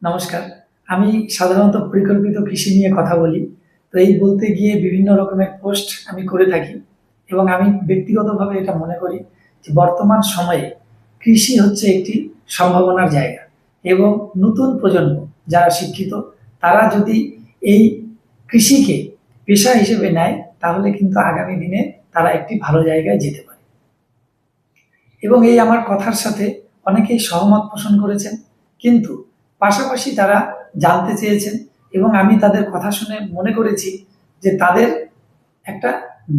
নমস্কার। আমি সাধারণত পরিকল্পিত কৃষি নিয়ে কথা বলি। তো এই বলতে গিয়ে বিভিন্ন রকমের পোস্ট আমি করে থাকি এবং আমি ব্যক্তিগতভাবে এটা মনে করি যে বর্তমান সময়ে কৃষি হচ্ছে একটি সম্ভাবনার জায়গা এবং নতুন প্রজন্ম যারা শিক্ষিত তারা যদি এই কৃষিকে পেশা হিসেবে নেয় তাহলে কিন্তু আগামী দিনে তারা একটি ভালো জায়গায় যেতে পারে। এবং এই আমার কথার সাথে অনেকেই সহমত পোষণ করেছেন, কিন্তু পাশাপাশি তারা জানতে চেয়েছেন এবং আমি তাদের কথা শুনে মনে করেছি যে তাদের একটা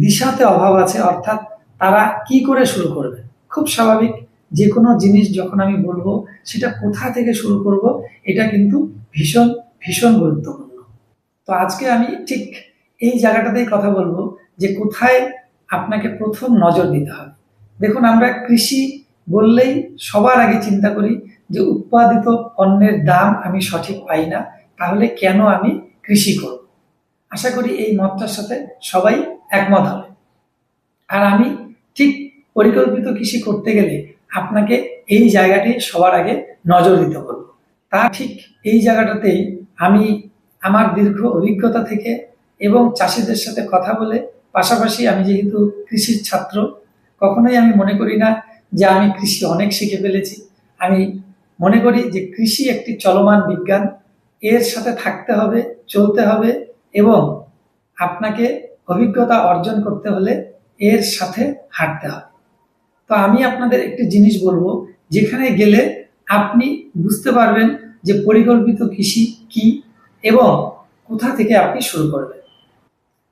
দিশাতে অভাব আছে, অর্থাৎ তারা কি করে শুরু করবে। খুব স্বাভাবিক, যে কোনো জিনিস যখন আমি বলবো সেটা কোথা থেকে শুরু করব, এটা কিন্তু ভীষণ ভীষণ গুরুত্বপূর্ণ। তো আজকে আমি ঠিক এই জায়গাটাতেই কথা বলবো যে কোথায় আপনাকে প্রথম নজর দিতে হবে। দেখুন, আমরা কৃষি বললেই সবার আগে চিন্তা করি যে উৎপাদিত পণ্যের দাম আমি সঠিক পাই না, তাহলে কেন আমি কৃষি করব। আশা করি এই মতটার সাথে সবাই একমত হবে। আর আমি ঠিক পরিকল্পিত কৃষি করতে গেলে আপনাকে এই জায়গাটি সবার আগে নজর দিতে বলব। তা ঠিক এই জায়গাটাতেই আমি আমার দীর্ঘ অভিজ্ঞতা থেকে এবং চাষিদের সাথে কথা বলে, পাশাপাশি আমি যেহেতু কৃষির ছাত্র, কখনোই আমি মনে করি না যে আমি কৃষি অনেক শিখে ফেলেছি। আমি মনে করি যে কৃষি একটি চলমান বিজ্ঞান, এর সাথে থাকতে হবে, চলতে হবে এবং আপনাকে অভিজ্ঞতা অর্জন করতে হলে এর সাথে হাঁটতে হবে। তো আমি আপনাদের একটি জিনিস বলবো, যেখানে গেলে আপনি বুঝতে পারবেন যে পরিকল্পিত কৃষি কি এবং কোথা থেকে আপনি শুরু করবেন।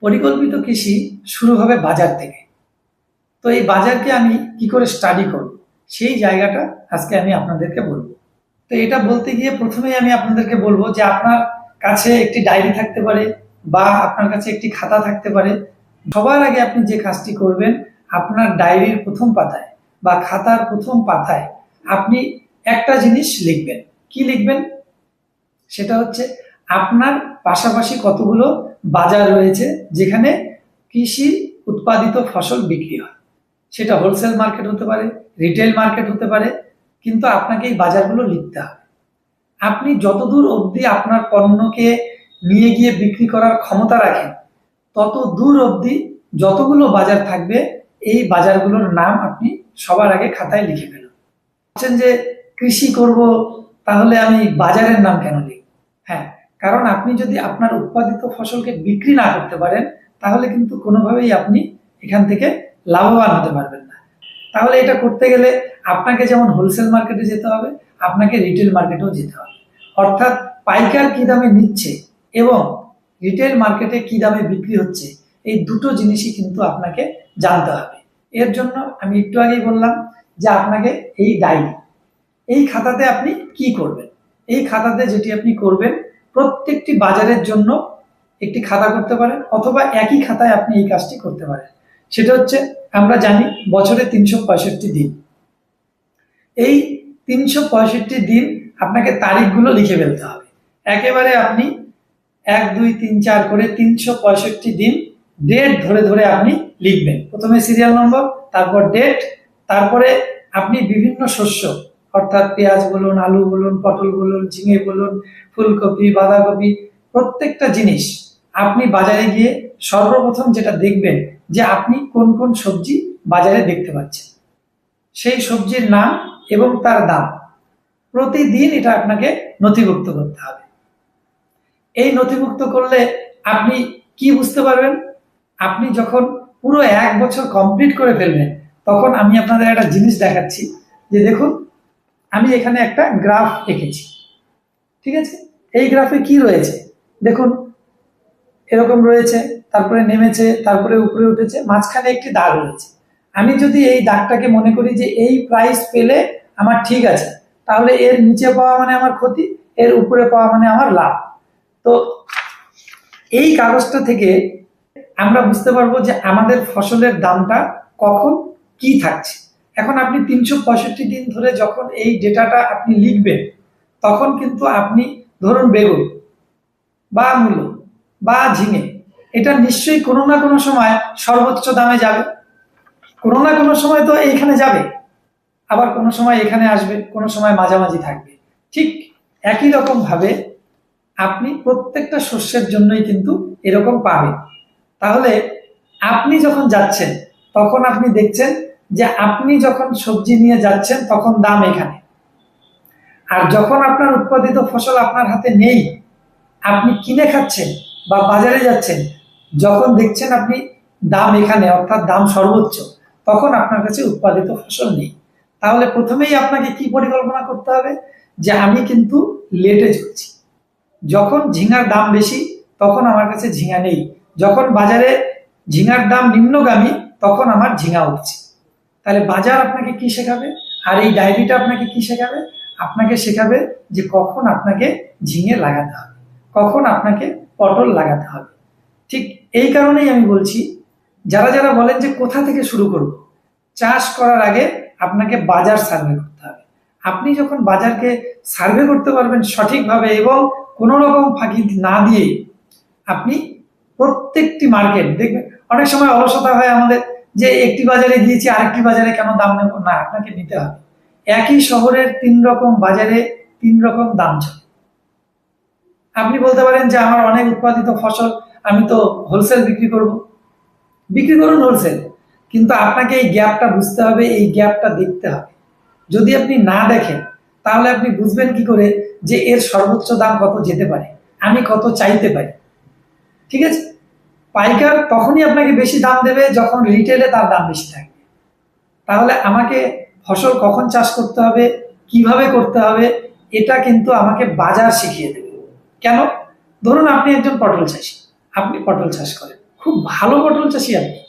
পরিকল্পিত কৃষি শুরু হবে বাজার থেকে। তো এই বাজারকে আমি কি করে স্টাডি করব, সেই জায়গাটা আজকে আমি আপনাদেরকে বলবো। তো এটা বলতে গিয়ে প্রথমেই আমি আপনাদেরকে বলবো যে আপনার কাছে একটি ডায়েরি থাকতে পারে বা আপনার কাছে একটি খাতা থাকতে পারে। সবার আগে আপনি যে কাজটি করবেন, আপনার ডায়েরির প্রথম পাতায় বা খাতার প্রথম পাতায় আপনি একটা জিনিস লিখবেন। কি লিখবেন? সেটা হচ্ছে আপনার পাশাপাশি কতগুলো বাজার রয়েছে যেখানে কৃষি উৎপাদিত ফসল বিক্রি হয়। সেটা হোলসেল মার্কেট হতে পারে, রিটেল মার্কেট হতে পারে, কিন্তু আপনাকে এই বাজারগুলো লিখতে হবে। আপনি যতদূর অবধি আপনার পণ্যকে নিয়ে গিয়ে বিক্রি করার ক্ষমতা রাখেন, তত দূর অবধি যতগুলো বাজার থাকবে এই বাজারগুলোর নাম আপনি সবার আগে খাতায় লিখে ফেলুন। বলছেন যে কৃষি করব, তাহলে আমি বাজারের নাম কেন লিখব? হ্যাঁ, কারণ আপনি যদি আপনার উৎপাদিত ফসলকে বিক্রি না করতে পারেন, তাহলে কিন্তু কোনোভাবেই আপনি এখান থেকে লাভবান হতে পারবেন না। তাহলে এটা করতে গেলে আপনাকে যেমন হোলসেল মার্কেটে যেতে হবে, আপনাকে রিটেল মার্কেটেও যেতে হবে। অর্থাৎ পাইকার কি দামে নিচ্ছে এবং রিটেল মার্কেটে কি দামে বিক্রি হচ্ছে, এই দুটো জিনিসই কিন্তু আপনাকে জানতে হবে। এর জন্য আমি একটু আগেই বললাম যে আপনাকে এই ডায়েরি, এই খাতাতে আপনি কি করবেন। এই খাতাতে যেটি আপনি করবেন, প্রত্যেকটি বাজারের জন্য একটি খাতা করতে পারেন, অথবা একই খাতায় আপনি এই কাজটি করতে পারেন। সেটা হচ্ছে, আমরা জানি বছরে ৩৬৫ দিন। এই ৩৬৫ দিন আপনাকে তারিখগুলো লিখে ফেলতে হবে। একেবারে আপনি ১ ২ ৩ ৪ করে ৩৬৫ দিন ডেট ধরে ধরে আপনি লিখবেন। প্রথমে সিরিয়াল নম্বর, তারপর ডেট, তারপরে আপনি বিভিন্ন শস্য, অর্থাৎ পেঁয়াজ বলুন, আলু বলুন, পটল বলুন, ঝিঙে বলুন, ফুলকপি, বাঁধাকপি, প্রত্যেকটা জিনিস আপনি বাজারে গিয়ে সর্বপ্রথম যেটা দেখবেন যে আপনি কোন কোন সবজি বাজারে দেখতে পাচ্ছেন, সেই সবজির নাম এবং তার দাম প্রতিদিন এটা আপনাকে নথিভুক্ত করতে হবে। এই নথিভুক্ত করলে আপনি কি বুঝতে পারবেন? আপনি যখন পুরো ১ বছর কমপ্লিট করে ফেলবেন, তখন আমি আপনাদের একটা জিনিস দেখাচ্ছি। যে দেখুন, আমি এখানে একটা গ্রাফ এঁকেছি, ঠিক আছে? এই গ্রাফে কি রয়েছে দেখুন, এরকম রয়েছে, তারপরে নেমেছে, তারপরে উপরে উঠেছে, মাঝখানে একটি দাগ রয়েছে। আমি যদি এই দাগটাকে মনে করি যে এই প্রাইস পেলে আমার ঠিক আছে, তাহলে এর নিচে পাওয়া মানে আমার ক্ষতি, এর উপরে পাওয়া মানে আমার লাভ। তো এই কাগজটা থেকে আমরা বুঝতে পারবো যে আমাদের ফসলের দামটা কখন কি থাকছে। এখন আপনি ৩৬৫ দিন ধরে যখন এই ডেটাটা আপনি লিখবেন, তখন কিন্তু আপনি ধরুন বেগুন বা মূলো বা ঝিঙে, এটা নিশ্চয়ই কোনো না কোনো সময় সর্বোচ্চ দামে যাবে, কোনো না কোনো সময় তো এইখানে যাবে, আবার কোনো সময় এখানে আসবে, কোনো সময় মাঝামাঝি থাকবে। ঠিক একই রকম ভাবে আপনি প্রত্যেকটা শস্যের জন্যই কিন্তু এরকম পাবেন। তাহলে আপনি যখন যাচ্ছেন তখন আপনি দেখছেন যে আপনি যখন সবজি নিয়ে যাচ্ছেন তখন দাম এখানে, আর যখন আপনার উৎপাদিত ফসল আপনার হাতে নেই, আপনি কিনে খাচ্ছেন বা বাজারে যাচ্ছেন, যখন দেখছেন আপনি দাম এখানে অর্থাৎ দাম সর্বোচ্চ, তখন আপনার কাছে উৎপাদিত ফসল নেই। তাহলে প্রথমেই আপনাকে কি পরিকল্পনা করতে হবে যে আমি কিন্তু লেটে চলছি। যখন ঝিঙার দাম বেশি তখন আমার কাছে ঝিঙা নেই, যখন বাজারে ঝিঙার দাম নিম্নগামী তখন আমার ঝিঙা উঠছে। তাহলে বাজার আপনাকে কি শেখাবে, আর এই ডায়েরিটা আপনাকে কি শেখাবে? আপনাকে শেখাবে যে কখন আপনাকে ঝিঙে লাগাতে হবে, কখন আপনাকে পটল লাগাতে হবে। ঠিক এই কারণেই আমি বলছি, যারা যারা বলেন যে কোথা থেকে শুরু করব, চাষ করার আগে আপনাকে বাজার সার্ভে করতে হবে। আপনি যখন বাজারকে সার্ভে করতে পারবেন সঠিকভাবে এবং কোনো রকম ফাঁকি না দিয়ে, আপনি প্রত্যেকটি মার্কেট দেখবেন, অনেক সময় অলসতা হয় আমাদের যে একটি বাজারে গিয়েছি আরেকটি বাজারে কেন দাম নেব না, আপনাকে নিতে হবে। একই শহরের 3 রকম বাজারে 3 রকম দাম চলে। আপনি বলতে পারেন যে আমার অনেক উৎপাদিত ফসল, আমি তো হোলসেল বিক্রি করব, বিক্রি করুন হোলসেল, কিন্তু আপনাকে এই গ্যাপটা বুঝতে হবে, এই গ্যাপটা দেখতে হবে। যদি আপনি না দেখেন তাহলে আপনি বুঝবেন কি করে যে এর সর্বোচ্চ দাম কত যেতে পারে, আমি কত চাইতে পারি। ঠিক আছে, পাইকার তখনই আপনাকে বেশি দাম দেবে যখন রিটেলে তার দাম বেশি থাকবে। তাহলে আমাকে ফসল কখন চাষ করতে হবে, কিভাবে করতে হবে, এটা কিন্তু আমাকে বাজার শিখিয়ে দেবে। কেন? ধরুন আপনি একজন পটল চাষি, আপনি পটল চাষ করেন, খুব ভালো পটল চাষি আপনি,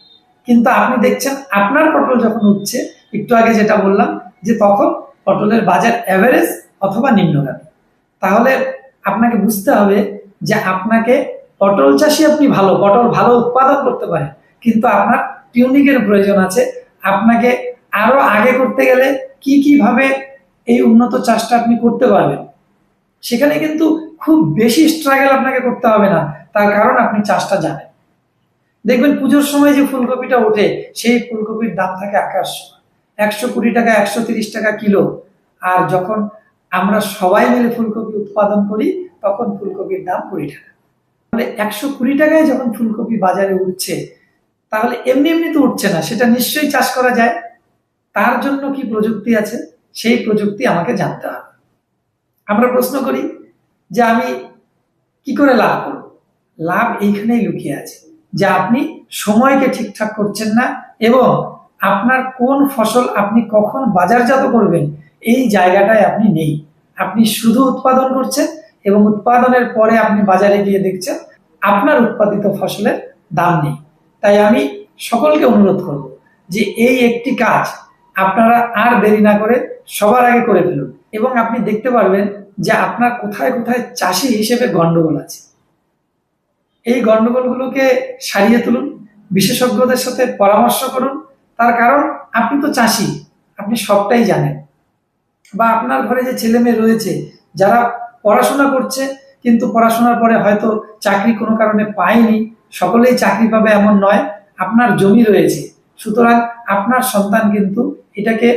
কিন্তু আপনি দেখছেন আপনার পটল যখন উঠছে, একটু আগে যেটা বললাম যে তখন পটলের বাজার অ্যাভারেজ অথবা নিম্নগামী। তাহলে আপনাকে বুঝতে হবে যে আপনাকে পটল চাষি আপনি ভালো, পটল ভালো উৎপাদন করতে পারেন, কিন্তু আপনার টিউনিকের প্রয়োজন আছে। আপনাকে আরো আগে করতে গেলে কি কিভাবে এই উন্নত চাষটা আপনি করতে পারবেন, সেখানে কিন্তু খুব বেশি স্ট্রাগল আপনাকে করতে হবে না, তার কারণ আপনি চাষটা জানেন। দেখবেন পুজোর সময় যে ফুলকপিটা ওঠে, সেই ফুলকপির দাম থাকে আকাশ, 120 টাকা 130 টাকা কিলো। আর যখন আমরা সবাই মিলে ফুলকপি উৎপাদন করি তখন ফুলকপির দাম 20 টাকা। তাহলে 120 টাকায় যখন ফুলকপি বাজারে উঠছে, তাহলে এমনি এমনি তো উঠছে না, সেটা নিশ্চয়ই চাষ করা যায়। তার জন্য কি প্রযুক্তি আছে, সেই প্রযুক্তি আমাকে জানতে হবে। আমরা প্রশ্ন করি যে আমি কি করে লাভ করব? লাভ এইখানেই লুকিয়ে আছে যে আপনি সময়কে ঠিকঠাক করছেন না, এবং আপনার কোন ফসল আপনি কখন বাজারজাত করবেন এই জায়গাটায় আপনি নেই। আপনি শুধু উৎপাদন করছেন এবং উৎপাদনের পরে আপনি বাজারে গিয়ে দেখছেন আপনার উৎপাদিত ফসলের দাম নেই। তাই আমি সকলকে অনুরোধ করব যে এই একটি কাজ আপনারা আর দেরি না করে সবার আগে করে ফেলুন, এবং আপনি দেখতে পারবেন যে আপনার কোথায় কোথায় চাষি হিসেবে গন্ডগোল আছে। এই গন্ডগোলগুলোকে সারিয়ে তুলুন, বিশেষজ্ঞদের সাথে পরামর্শ করুন। তার কারণ আপনি তো চাষি, আপনি সবটাই জানেন। বা আপনার ঘরে যে ছেলে মেয়ে রয়েছে যারা পড়াশোনা করছে, কিন্তু পড়াশোনার পরে হয়তো চাকরি কোনো কারণে পায়নি, সকলেই চাকরি পাবে এমন নয়। আপনার জমি রয়েছে, সুতরাং আপনার সন্তান কিন্তু এটাকে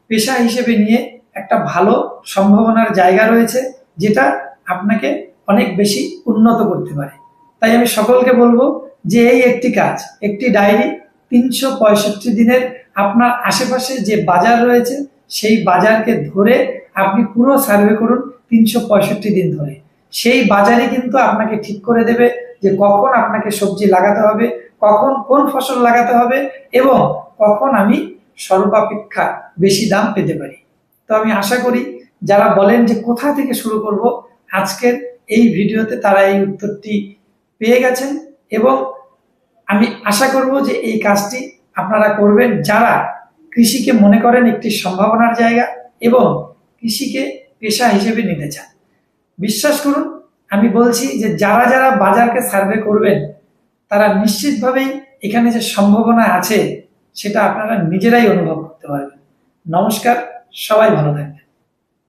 পেশা হিসেবে নিয়ে একটা ভালো সম্ভাবনার জায়গা রয়েছে, যেটা আপনাকে অনেক বেশি উন্নত করতে পারে। তাই আমি সকলকে বলবো যে এই একটি কাজ, একটি ডায়েরি, 365 দিনের আপনার আশেপাশে যে বাজার রয়েছে সেই বাজারকে ধরে আপনি পুরো সার্ভে করুন 365 দিন ধরে। সেই বাজারই কিন্তু আপনাকে ঠিক করে দেবে যে কখন আপনাকে সবজি লাগাতে হবে, কখন কোন ফসল লাগাতে হবে, এবং কখন আমি সর্বাপেক্ষা বেশি দাম পেতে পারি। তো আমি আশা করি যারা বলেন যে কোথা থেকে শুরু করব, আজকের এই ভিডিওতে তারা এই উত্তরটি পেয়ে গেছেন, এবং আমি আশা করব যে এই কাজটি আপনারা করবেন যারা কৃষিকে মনে করেন একটি সম্ভাবনার জায়গা এবং কৃষিকে পেশা হিসেবে নিতে চান। বিশ্বাস করুন, আমি বলছি যে যারা যারা বাজারকে সার্ভে করবেন তারা নিশ্চিতভাবেই এখানে যে সম্ভাবনা আছে সেটা আপনারা নিজেরাই অনুভব করতে পারবেন। নমস্কার, সবাই ভালো থাকবেন।